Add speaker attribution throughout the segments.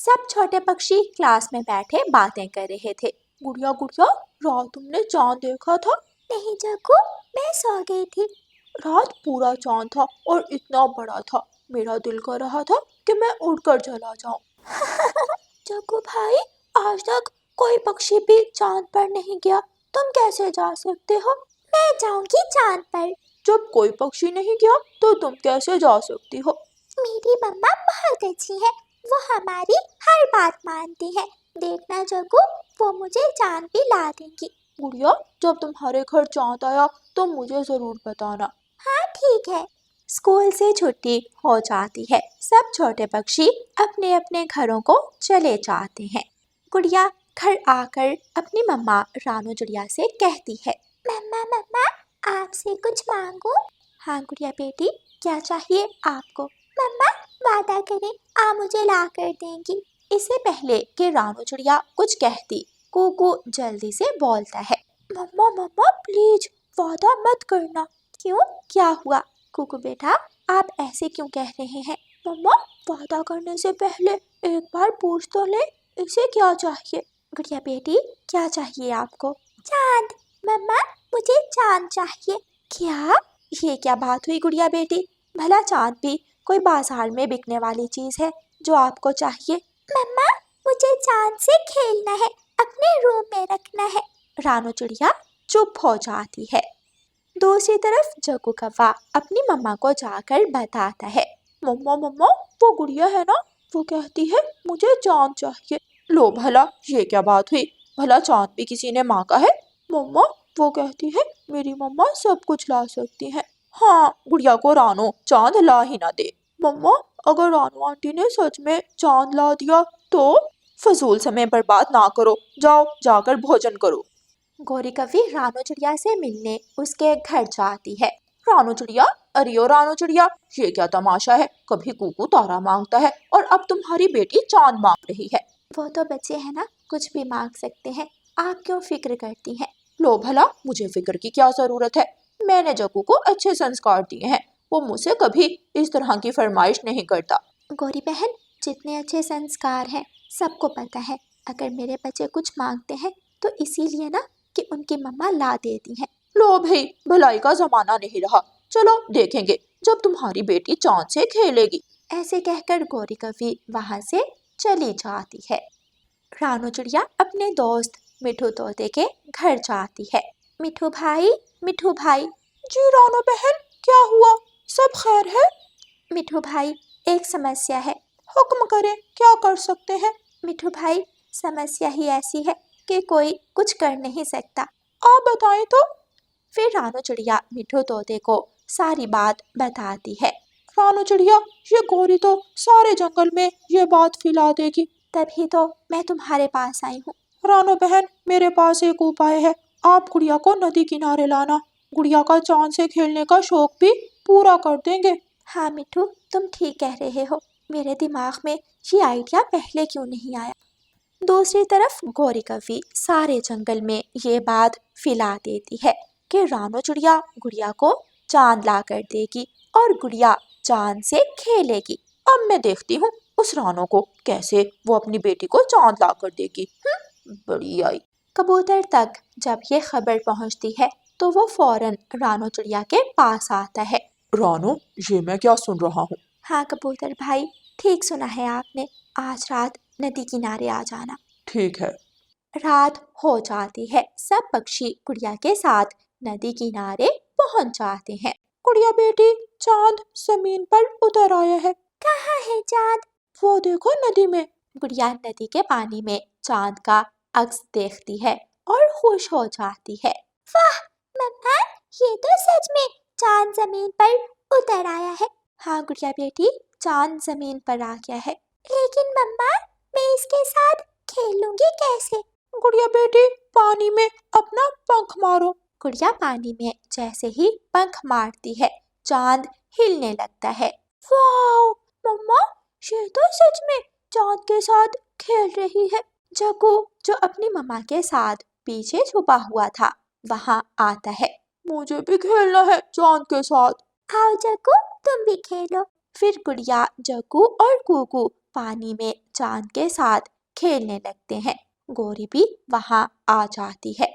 Speaker 1: सब छोटे पक्षी क्लास में बैठे बातें कर रहे थे।
Speaker 2: गुड़िया गुड़िया, रात तुमने चांद देखा था?
Speaker 1: नहीं जग्गू, मैं सो गई थी।
Speaker 2: रात पूरा चांद था और इतना बड़ा था, मेरा दिल कर रहा था कि मैं उड़कर चला जाऊं।
Speaker 1: जग्गू भाई, आज तक कोई पक्षी भी चांद पर नहीं गया, तुम कैसे जा सकते हो? मैं जाऊंगी चांद पर।
Speaker 2: जब कोई पक्षी नहीं गया तो तुम कैसे जा सकती हो?
Speaker 1: मेरी मम्मा बहुत अच्छी है, वो हमारी हर बात मानती है। देखना जग्गू, वो मुझे चांद भी ला देंगी।
Speaker 2: गुड़िया, जब तुम्हारे घर चांद आया तो मुझे जरूर बताना।
Speaker 1: हाँ ठीक है। स्कूल से छुट्टी हो जाती है। सब छोटे पक्षी अपने अपने घरों को चले जाते हैं। गुड़िया घर आकर अपनी मम्मा रानू चिड़िया से कहती है, मम्मा मम्मा, आपसे कुछ मांगू? हाँ गुड़िया बेटी, क्या चाहिए आपको? मम्मा वादा करें आप मुझे ला कर देंगी। इससे पहले कि रानू चिड़िया कुछ कहती, कुकू जल्दी से बोलता है,
Speaker 2: मम्मा मम्मा प्लीज वादा मत करना।
Speaker 1: क्यों, क्या हुआ? कुकू बेटा, आप ऐसे क्यों कह रहे हैं?
Speaker 2: मम्मा, वादा करने से पहले एक बार पूछ तो ले, इसे क्या चाहिए?
Speaker 1: गुड़िया बेटी, क्या चाहिए आपको? चांद। मम्मा मुझे चांद चाहिए। क्या? ये क्या बात हुई गुड़िया बेटी? भला चांद भी कोई बाजार में बिकने वाली चीज है जो आपको चाहिए? मम्मा मुझे चांद से खेलना है, अपने रूम में रखना है। रानू चिड़िया चुप हो जाती है। दूसरी तरफ जग्गू कौवा अपनी मम्मा को जाकर बताता है,
Speaker 2: मम्मा मम्मा, वो गुड़िया है ना, वो कहती है मुझे चांद चाहिए। लो भला, ये क्या बात हुई? भला चांद भी किसी ने मांगा है? मम्मा वो कहती है मेरी मम्मा सब कुछ ला सकती है। हाँ, गुड़िया को रानू चांद ला ही ना दे। मम्मा, अगर रानू आंटी ने सच में चांद ला दिया तो? फजूल समय बर्बाद ना करो, जाओ जाकर भोजन करो।
Speaker 1: गौरी कवि रानू चिड़िया से मिलने उसके घर जाती है।
Speaker 2: रानू चिड़िया, अरे ओ रानू चिड़िया, ये क्या तमाशा है? कभी कुकू तारा मांगता है और अब तुम्हारी बेटी चांद मांग रही है।
Speaker 1: वो तो बच्चे हैं ना, कुछ भी मांग सकते हैं, आप क्यों फिक्र करती हैं?
Speaker 2: लो भला, मुझे फिक्र की क्या जरूरत है? मैंने जग्गू को अच्छे संस्कार दिए हैं, वो मुझसे कभी इस तरह की फरमाइश नहीं करता।
Speaker 1: गौरी बहन, जितने अच्छे संस्कार हैं सबको पता है, अगर मेरे बच्चे कुछ मांगते हैं तो इसीलिए ना कि उनकी मम्मा ला देती हैं।
Speaker 2: लो भाई, भलाई का जमाना नहीं रहा, चलो देखेंगे जब तुम्हारी बेटी चांद से खेलेगी।
Speaker 1: ऐसे कहकर गौरी कवि वहां से चली जाती है। रानू चिड़िया अपने दोस्त मिठू तोते के घर जाती है। मिठू भाई, मिठू भाई।
Speaker 2: जी रानू बहन, क्या हुआ? सब खैर है?
Speaker 1: मिठू भाई, एक समस्या है।
Speaker 2: हुक्म करें, क्या कर सकते हैं?
Speaker 1: मिठू भाई, समस्या ही ऐसी है कि कोई कुछ कर नहीं सकता।
Speaker 2: आप बताएं तो।
Speaker 1: फिर रानू चिड़िया मिठू तोते को सारी बात बताती है।
Speaker 2: रानू चिड़िया, ये गौरी तो सारे जंगल में ये बात फैला देगी।
Speaker 1: तभी तो मैं तुम्हारे पास आई हूँ।
Speaker 2: रानू बहन, मेरे पास एक उपाय है, आप गुड़िया को नदी किनारे लाना, गुड़िया का चांद से खेलने का शौक भी पूरा कर देंगे।
Speaker 1: हाँ मिठू, तुम ठीक कह रहे हो, मेरे दिमाग में ये आइडिया पहले क्यों नहीं आया। दूसरी तरफ गौरी कवि सारे जंगल में ये बात फैला देती है कि रानू चिड़िया गुड़िया को चांद ला कर देगी और गुड़िया चांद से खेलेगी।
Speaker 2: अब मैं देखती हूँ उस रानू को, कैसे वो अपनी बेटी को चांद ला कर देगी। बड़ी आई।
Speaker 1: कबूतर तक जब ये खबर पहुँचती है तो वो फौरन रानू चिड़िया के पास आता है।
Speaker 2: रानू, ये मैं क्या सुन रहा हूँ?
Speaker 1: हाँ कबूतर भाई, ठीक सुना है आपने, आज रात नदी किनारे आ जाना।
Speaker 2: ठीक है।
Speaker 1: रात हो जाती है, सब पक्षी गुड़िया के साथ नदी किनारे पहुंच जाते हैं।
Speaker 2: गुड़िया बेटी, चांद जमीन पर उतर आया है।
Speaker 1: कहाँ है चांद?
Speaker 2: वो देखो नदी में।
Speaker 1: गुड़िया नदी के पानी में चांद का अक्स देखती है और खुश हो जाती है। वाह मम्मा, ये तो सच में चांद जमीन पर उतर आया है। हाँ गुड़िया बेटी, चांद जमीन पर आ गया है। लेकिन मम्मा, मैं इसके साथ खेलूंगी कैसे?
Speaker 2: गुड़िया बेटी, पानी में अपना पंख मारो।
Speaker 1: गुड़िया पानी में जैसे ही पंख मारती है, चांद हिलने लगता है।
Speaker 2: वाह मम्मा, ये तो सच में चांद के साथ खेल रही है।
Speaker 1: जग्गू, जो अपनी मम्मा के साथ पीछे छुपा हुआ था, वहाँ आता है।
Speaker 2: मुझे भी खेलना है चांद के साथ।
Speaker 1: आओ जग्गू, तुम भी खेलो। फिर गुड़िया, जग्गू और कुकू पानी में चांद के साथ खेलने लगते हैं। गौरी भी वहाँ आ जाती है।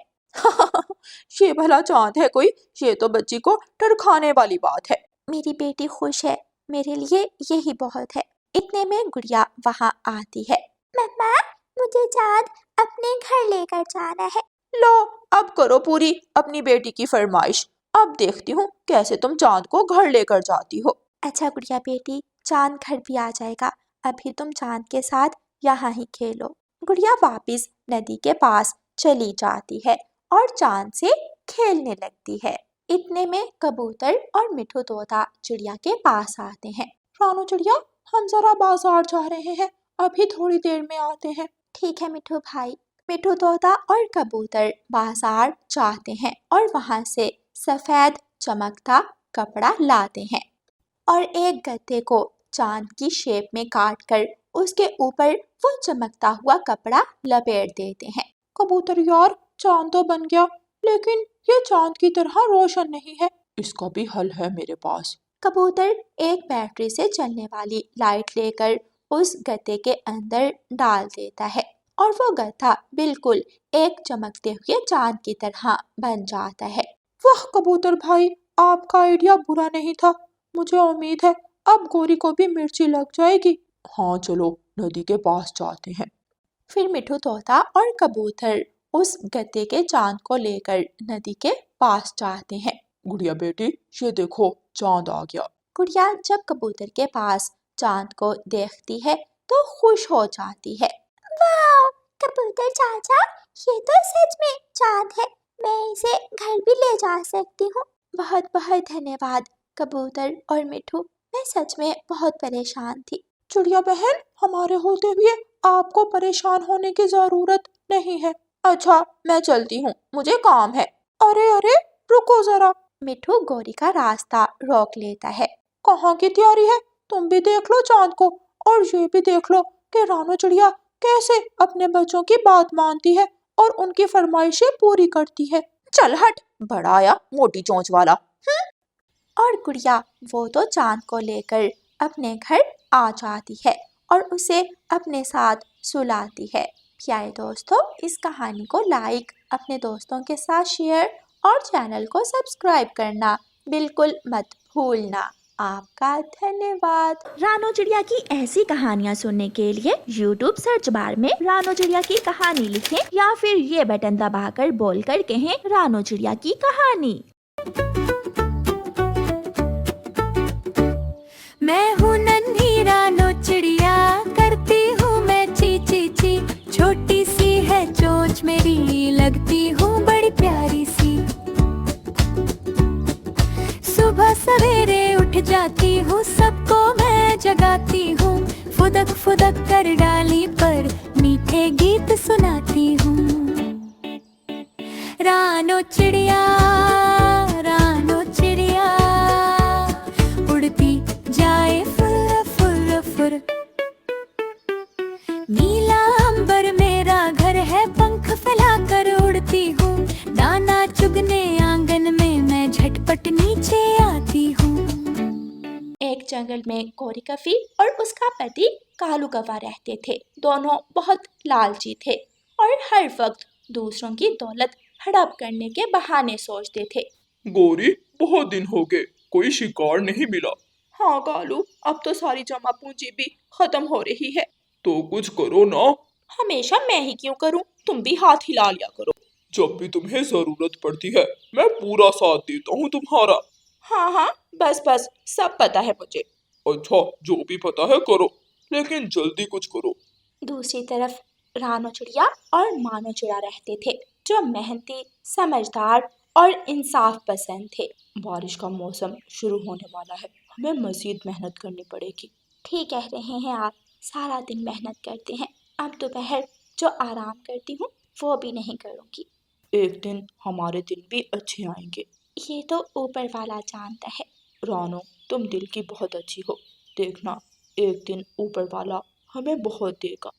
Speaker 2: ये भला चांद है कोई? ये तो बच्ची को डर खाने वाली बात है।
Speaker 1: मेरी बेटी खुश है, मेरे लिए यही बहुत है। इतने में गुड़िया वहाँ आती है। मम्मा, मुझे चांद अपने घर लेकर जाना है।
Speaker 2: लो, अब करो पूरी अपनी बेटी की फरमाइश। अब देखती हूँ कैसे तुम चांद को घर लेकर जाती हो।
Speaker 1: अच्छा गुड़िया बेटी, चांद घर भी आ जाएगा, अभी तुम चांद के साथ यहाँ ही खेलो। गुड़िया वापस नदी के पास चली जाती है और चांद से खेलने लगती है। इतने में कबूतर और मिठू तोता चिड़िया के पास आते हैं।
Speaker 2: रानू चिड़िया, हम जरा बाजार जा रहे हैं, अभी थोड़ी देर में आते हैं।
Speaker 1: ठीक है मिठू भाई। मिठू तोता और कबूतर बाजार जाते हैं और वहाँ से सफेद चमकता कपड़ा लाते हैं और एक गद्दे को चांद की शेप में काट कर उसके ऊपर वो चमकता हुआ कपड़ा लपेट देते हैं।
Speaker 2: कबूतर यार, चांद तो बन गया, लेकिन ये चांद की तरह रोशन नहीं है। इसका भी हल है मेरे पास।
Speaker 1: कबूतर एक बैटरी से चलने वाली लाइट लेकर उस गद्दे के अंदर डाल देता है और वो गद्दा बिल्कुल एक चमकते हुए चांद की तरह बन जाता है।
Speaker 2: वाह कबूतर भाई, आपका आइडिया बुरा नहीं था। मुझे उम्मीद है अब गौरी को भी मिर्ची लग जाएगी। हाँ चलो, नदी के पास जाते हैं।
Speaker 1: फिर मिठू तोता और कबूतर उस गद्दे के चांद को लेकर नदी के पास जाते हैं।
Speaker 2: गुड़िया बेटी, ये देखो चांद आ गया।
Speaker 1: गुड़िया जब कबूतर के पास चांद को देखती है तो खुश हो जाती है। वाह कबूतर चाचा, ये तो सच में चांद है, मैं इसे घर भी ले जा सकती हूँ। बहुत बहुत धन्यवाद कबूतर और मिठू, मैं सच में बहुत परेशान थी।
Speaker 2: चिड़िया बहन, हमारे होते हुए आपको परेशान होने की जरूरत नहीं है। अच्छा, मैं चलती हूँ, मुझे काम है। अरे अरे, रुको जरा।
Speaker 1: मिठू गौरी का रास्ता रोक लेता है।
Speaker 2: कहाँ की तैयारी है? तुम भी देख लो चांद को, और ये भी देख लो कि रानू चिड़िया कैसे अपने बच्चों की बात मानती है और उनकी फरमाइशें पूरी करती है। चल हट, बड़ा आया मोटी चोंच वाला।
Speaker 1: और गुड़िया वो तो चांद को लेकर अपने घर आ जाती है और उसे अपने साथ सुलाती है। प्यारे दोस्तों, इस कहानी को लाइक, अपने दोस्तों के साथ शेयर और चैनल को सब्सक्राइब करना बिल्कुल मत भूलना। आपका धन्यवाद।
Speaker 3: रानो चिड़िया की ऐसी कहानियाँ सुनने के लिए YouTube सर्च बार में रानो चिड़िया की कहानी लिखें या फिर ये बटन दबाकर बोलकर कहें रानो चिड़िया की कहानी।
Speaker 4: मैं हूँ नन्ही रानो चिड़िया, करती हूँ मैं ची ची ची। छोटी सी है चोंच मेरी, लगती हूँ बड़ी प्यारी सी। सुबह सवेरे उठ जाती हूँ, सबको मैं जगाती हूँ। फुदक फुदक कर डाली पर मीठे गीत सुनाती हूँ। रानो चिड़िया, रानो चिड़िया, उड़ती जाए फुर फुर फुर। नीला अंबर मेरा घर है, पंख फैलाकर उड़ती हूँ। दाना चुगने आंगन में मैं झटपट नीचे आती हूँ।
Speaker 1: एक जंगल में गौरी कफी और उसका पति कालू कौवा रहते थे। दोनों बहुत लालची थे और हर वक्त दूसरों की दौलत हड़प करने के बहाने सोचते थे।
Speaker 5: गौरी, बहुत दिन हो गए, कोई शिकार नहीं मिला।
Speaker 2: हाँ कालू, अब तो सारी जमा पूंजी भी खत्म हो रही है।
Speaker 5: तो कुछ करो ना।
Speaker 2: हमेशा मैं ही क्यों करूं, तुम भी हाथ हिला लिया करो।
Speaker 5: जब भी तुम्हें जरूरत पड़ती है मैं पूरा साथ देता हूँ तुम्हारा।
Speaker 2: हाँ हाँ, बस बस, सब पता है मुझे।
Speaker 5: अच्छा, जो भी पता है करो, लेकिन जल्दी कुछ करो।
Speaker 1: दूसरी तरफ रानो चिड़िया और मानो चिड़ा रहते थे, जो मेहनती, समझदार और इंसाफ पसंद थे।
Speaker 2: बारिश का मौसम शुरू होने वाला है, हमें मजीद मेहनत करनी पड़ेगी।
Speaker 1: ठीक कह रहे हैं आप, सारा दिन मेहनत करते हैं, अब दोपहर जो आराम करती हूँ वो भी नहीं करूँगी।
Speaker 2: एक दिन हमारे दिन भी अच्छे आएंगे।
Speaker 1: ये तो ऊपर वाला जानता है।
Speaker 2: रानो, तुम दिल की बहुत अच्छी हो, देखना एक दिन ऊपर वाला हमें बहुत देगा।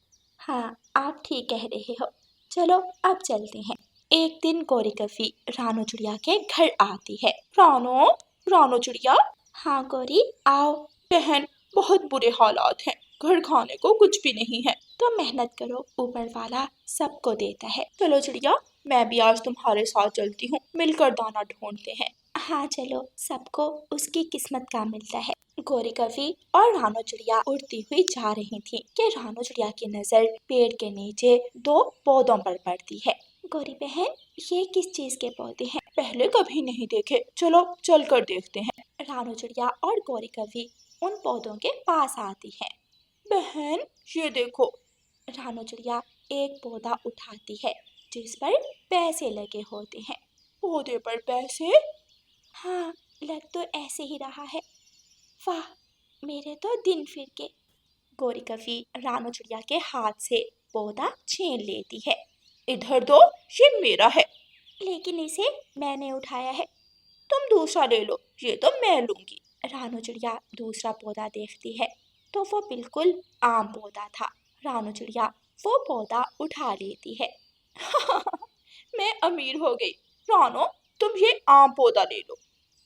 Speaker 1: हाँ, आप ठीक कह रहे हो। चलो अब चलते हैं। एक दिन गौरी कफी रानो चिड़िया के घर आती है।
Speaker 2: रानो, रानो चिड़िया।
Speaker 1: हाँ गौरी, आओ।
Speaker 2: बहन, बहुत बुरे हालात हैं, घर खाने को कुछ भी नहीं है।
Speaker 1: तो मेहनत करो, ऊपर वाला सबको देता है।
Speaker 2: चलो चिड़िया, मैं भी आज तुम्हारे साथ चलती हूँ, मिलकर दाना ढूंढते हैं।
Speaker 1: हाँ चलो, सबको उसकी किस्मत का मिलता है। गोरी कवि और रानो चिड़िया उड़ती हुई जा रही थी कि रानो चिड़िया की नजर पेड़ के नीचे दो पौधों पर पड़ती है। गोरी बहन, ये किस चीज के पौधे हैं?
Speaker 2: पहले कभी नहीं देखे, चलो चल कर देखते हैं।
Speaker 1: रानो चिड़िया और गोरी कवि उन पौधों के पास आती है।
Speaker 2: बहन, ये देखो।
Speaker 1: रानो चिड़िया एक पौधा उठाती है जिस पर पैसे लगे होते हैं।
Speaker 2: पौधे पर पैसे?
Speaker 1: हाँ, लग तो ऐसे ही रहा है। वाह, मेरे तो दिन फिर के। गोरी कवि रानो चिड़िया के हाथ से पौधा छीन लेती है।
Speaker 2: इधर दो, ये मेरा है।
Speaker 1: लेकिन इसे मैंने उठाया है।
Speaker 2: तुम दूसरा ले लो, ये तो मैं लूंगी।
Speaker 1: रानो चिड़िया दूसरा पौधा देखती है तो वो बिल्कुल आम पौधा था। रानो चिड़िया वो पौधा उठा लेती है।
Speaker 2: मैं अमीर हो गई। रानो, तुम ये आम पौधा ले लो।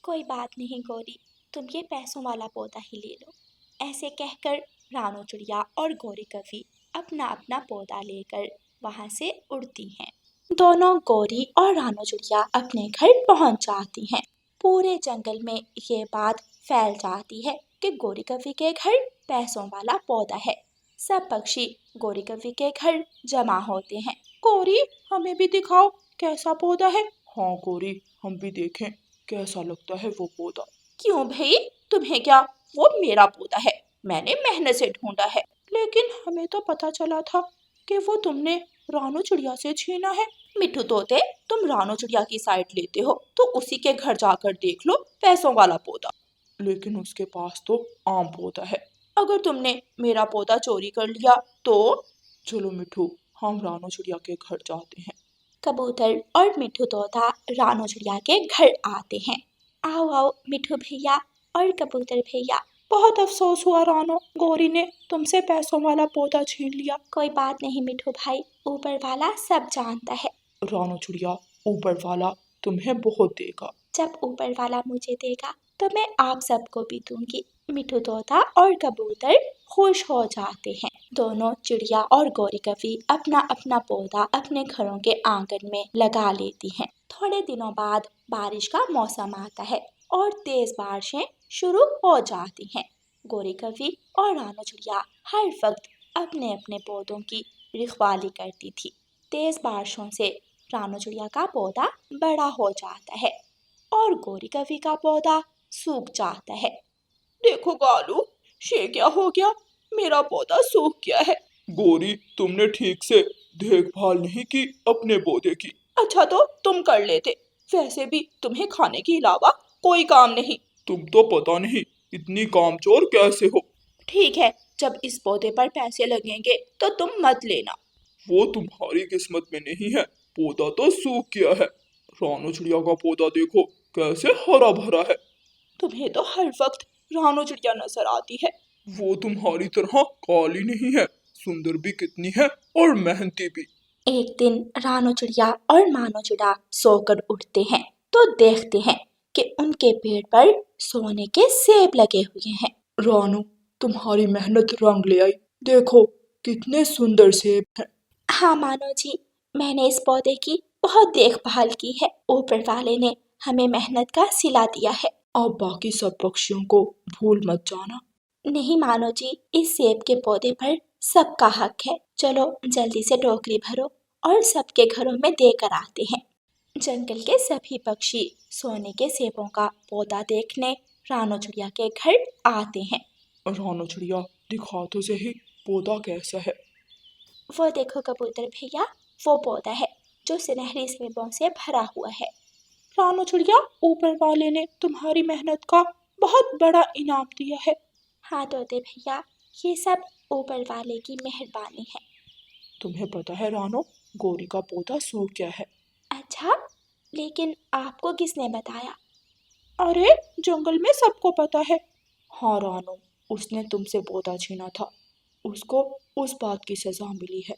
Speaker 1: कोई बात नहीं गोरी, तुम ये पैसों वाला पौधा ही ले लो। ऐसे कहकर रानो चिड़िया और गोरी कवि अपना अपना पौधा लेकर वहां से उड़ती हैं। दोनों गोरी और रानो चिड़िया अपने घर पहुंच जाती हैं। पूरे जंगल में ये बात फैल जाती है कि गोरी कवि के घर पैसों वाला पौधा है। सब पक्षी गोरी कवि के घर जमा होते हैं।
Speaker 2: गोरी, हमें भी दिखाओ कैसा पौधा है। हाँ गोरी, हम भी देखें कैसा लगता है वो पौधा। क्यों भाई, तुम्हें क्या? वो मेरा पौधा है, मैंने मेहनत से ढूंढा है। लेकिन हमें तो पता चला था कि वो तुमने रानो चिड़िया से छीना है। मिठू तोते, तुम रानो चिड़िया की साइड लेते हो तो उसी के घर जाकर देख लो पैसों वाला पौधा। लेकिन उसके पास तो आम पौधा है। अगर तुमने मेरा पौधा चोरी कर लिया तो? चलो मिठू, हम रानो चिड़िया के घर जाते हैं।
Speaker 1: कबूतर और मिठू तोता रानो चिड़िया के घर आते हैं। आओ आओ मिठू भैया और कबूतर भैया।
Speaker 2: बहुत अफसोस हुआ रानो, गोरी ने तुमसे पैसों वाला पौधा छीन लिया।
Speaker 1: कोई बात नहीं मिठू भाई, ऊपर वाला सब जानता है।
Speaker 2: रानो चिड़िया, ऊपर वाला तुम्हें बहुत देगा।
Speaker 1: जब ऊपर वाला मुझे देगा तो मैं आप सबको भी दूंगी। मिठू तोता और कबूतर खुश हो जाते हैं। दोनों चिड़िया और गोरी कवि अपना अपना पौधा अपने घरों के आंगन में लगा लेती हैं। थोड़े दिनों बाद बारिश का मौसम आता है और तेज बारिशें शुरू हो जाती हैं। गोरी कवि और रानो चिड़िया हर वक्त अपने अपने पौधों की रखवाली करती थी। तेज बारिशों से रानो चिड़िया का पौधा बड़ा हो जाता है और गोरी कवि का पौधा सूख जाता है।
Speaker 2: देखो गालू, ये क्या हो गया? मेरा पौधा सूख गया है।
Speaker 5: गोरी, तुमने ठीक से देखभाल नहीं की अपने पौधे की।
Speaker 2: अच्छा तो तुम कर लेते, वैसे भी तुम्हें खाने के अलावा कोई काम नहीं।
Speaker 5: तुम तो पता नहीं इतनी कामचोर कैसे हो।
Speaker 2: ठीक है, जब इस पौधे पर पैसे लगेंगे तो तुम मत लेना।
Speaker 5: वो तुम्हारी किस्मत में नहीं है, पौधा तो सूख गया है। रानो चिड़िया का पौधा देखो कैसे हरा भरा है।
Speaker 2: तुम्हें तो हर वक्त रानो चिड़िया नजर आती है।
Speaker 5: वो तुम्हारी तरह काली नहीं है, सुंदर भी कितनी है और मेहनती भी।
Speaker 1: एक दिन रानो चिड़िया और मानो चिड़ा सोकर उठते हैं तो देखते हैं कि उनके पेड़ पर सोने के सेब लगे हुए हैं।
Speaker 2: रानो, तुम्हारी मेहनत रंग ले आई, देखो कितने सुंदर सेब हैं।
Speaker 1: हाँ मानो जी, मैंने इस पौधे की बहुत देखभाल की है। ऊपर वाले ने हमें मेहनत का सिला दिया है।
Speaker 2: अब बाकी सब पक्षियों को भूल मत जाना।
Speaker 1: नहीं मानो जी, इस सेब के पौधे पर सबका हक है। चलो जल्दी से टोकरी भरो और सबके घरों में देकर आते हैं। जंगल के सभी पक्षी सोने के सेबों का पौधा देखने रानो चिड़िया के घर आते हैं।
Speaker 2: रानो चिड़िया, दिखा तो सही पौधा कैसा है।
Speaker 1: वो देखो कबूतर भैया, वो पौधा है जो सुनहरी सेबों से भरा हुआ है।
Speaker 2: रानो चिड़िया, ऊपर वाले ने तुम्हारी मेहनत का बहुत बड़ा इनाम दिया है।
Speaker 1: हाँ तोते भैया, ये सब ऊपर वाले की मेहरबानी है।
Speaker 2: तुम्हें पता है रानो, गोरी का पौधा सूख गया है।
Speaker 1: अच्छा, लेकिन आपको किसने बताया?
Speaker 2: अरे जंगल में सबको पता है। हाँ रानो, उसने तुमसे पौधा छीना था, उसको उस बात की सजा मिली है।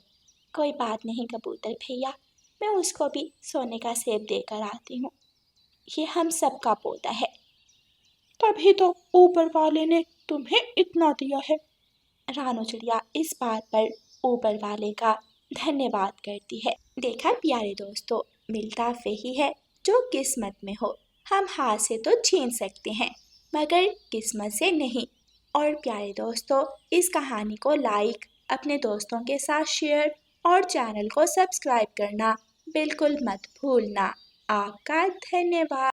Speaker 1: कोई बात नहीं कबूतर भैया, मैं उसको भी सोने का सेब देकर आती हूँ। ये हम सबका पौधा है।
Speaker 2: तभी तो ऊपर वाले ने तुम्हें इतना दिया है।
Speaker 1: रानू चिड़िया इस बात पर ऊपर वाले का धन्यवाद करती है। देखा प्यारे दोस्तों, मिलता वही है जो किस्मत में हो। हम हाथ से तो छीन सकते हैं मगर किस्मत से नहीं। और प्यारे दोस्तों, इस कहानी को लाइक, अपने दोस्तों के साथ शेयर और चैनल को सब्सक्राइब करना बिल्कुल मत भूलना। आपका धन्यवाद।